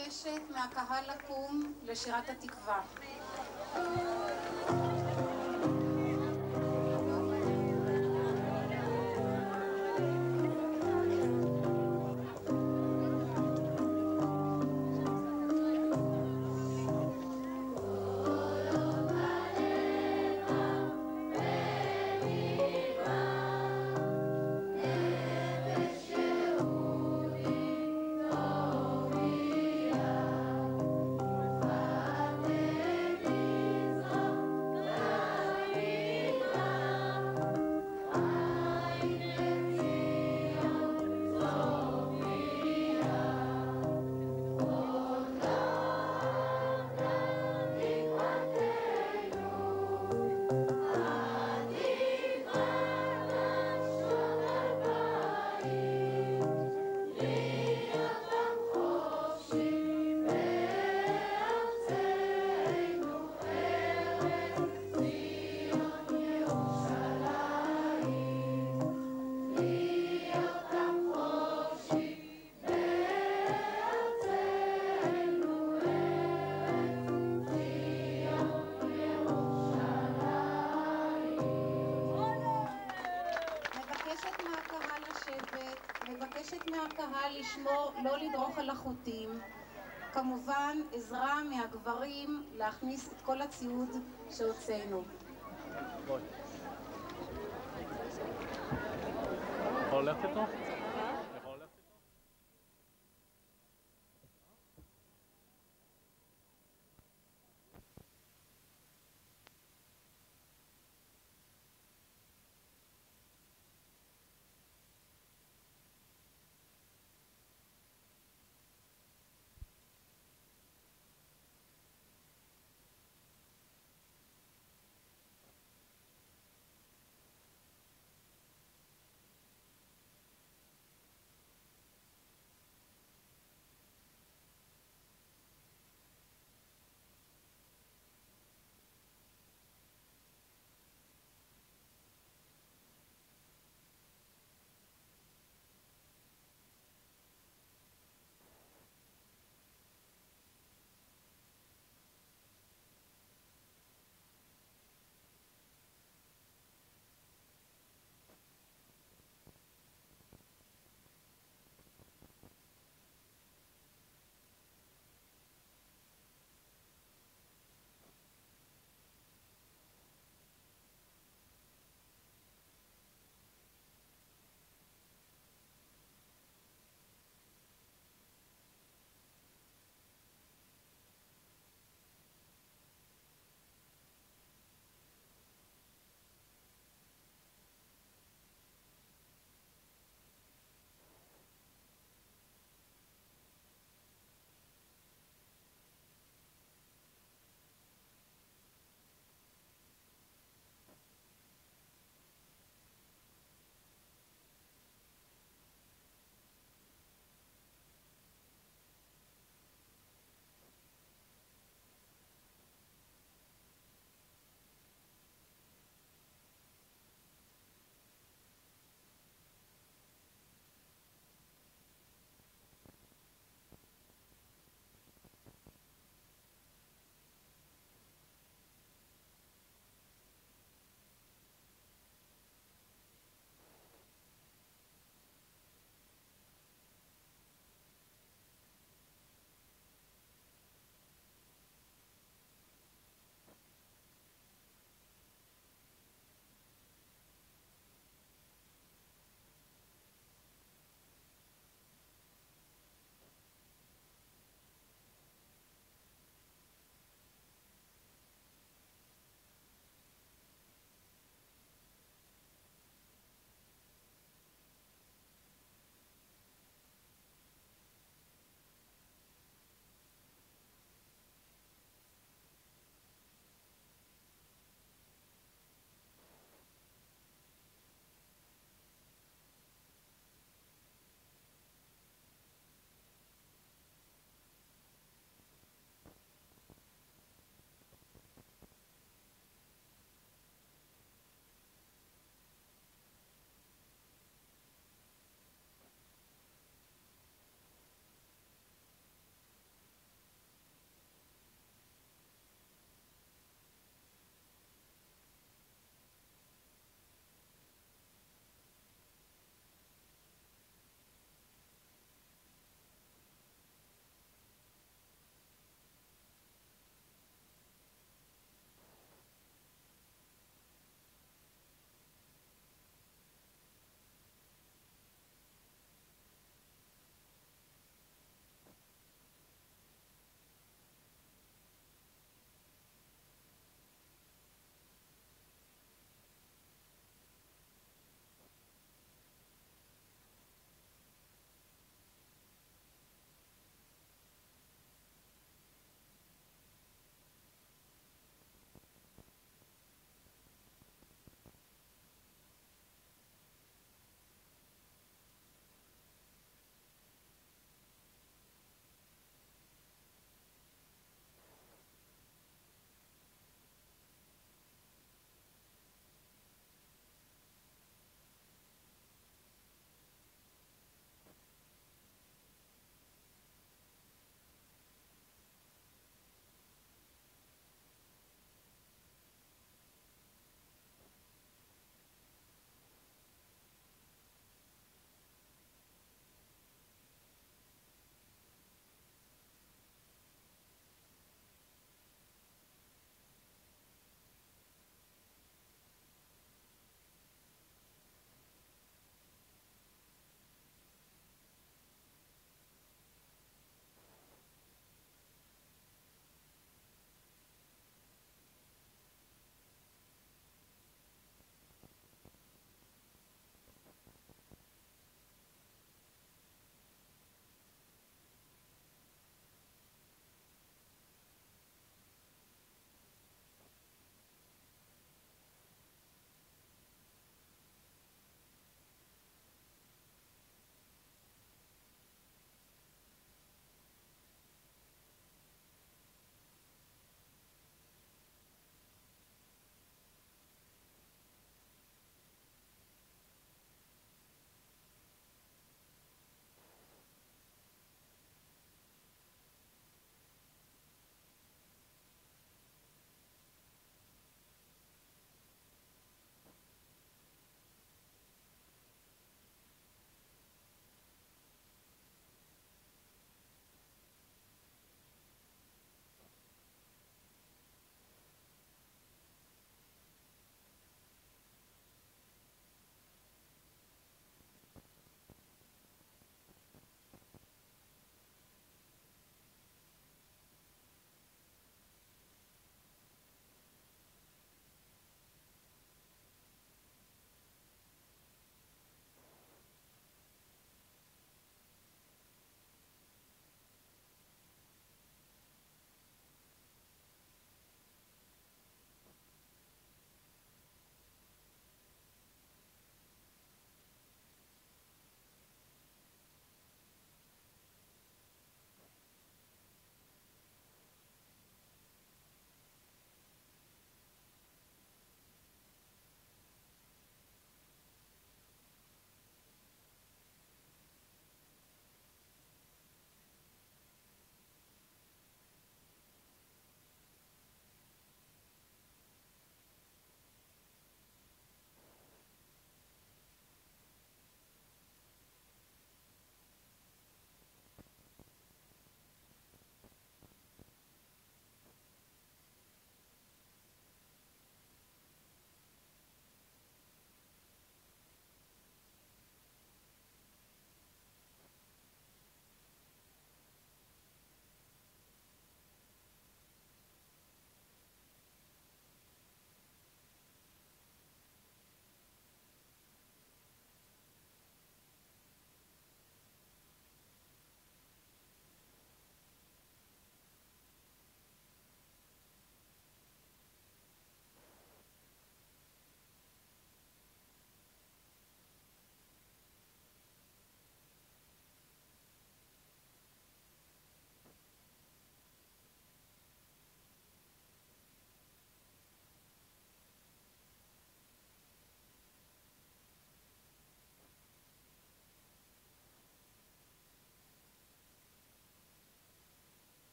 מבקשת מהקהל לקום לשירת התקווה. מבקשת מהקהל לשמור, לא לדרוך על החוטים. כמובן, עזרה מהגברים להכניס את כל הציוד שהוצאנו. הולכת איתו?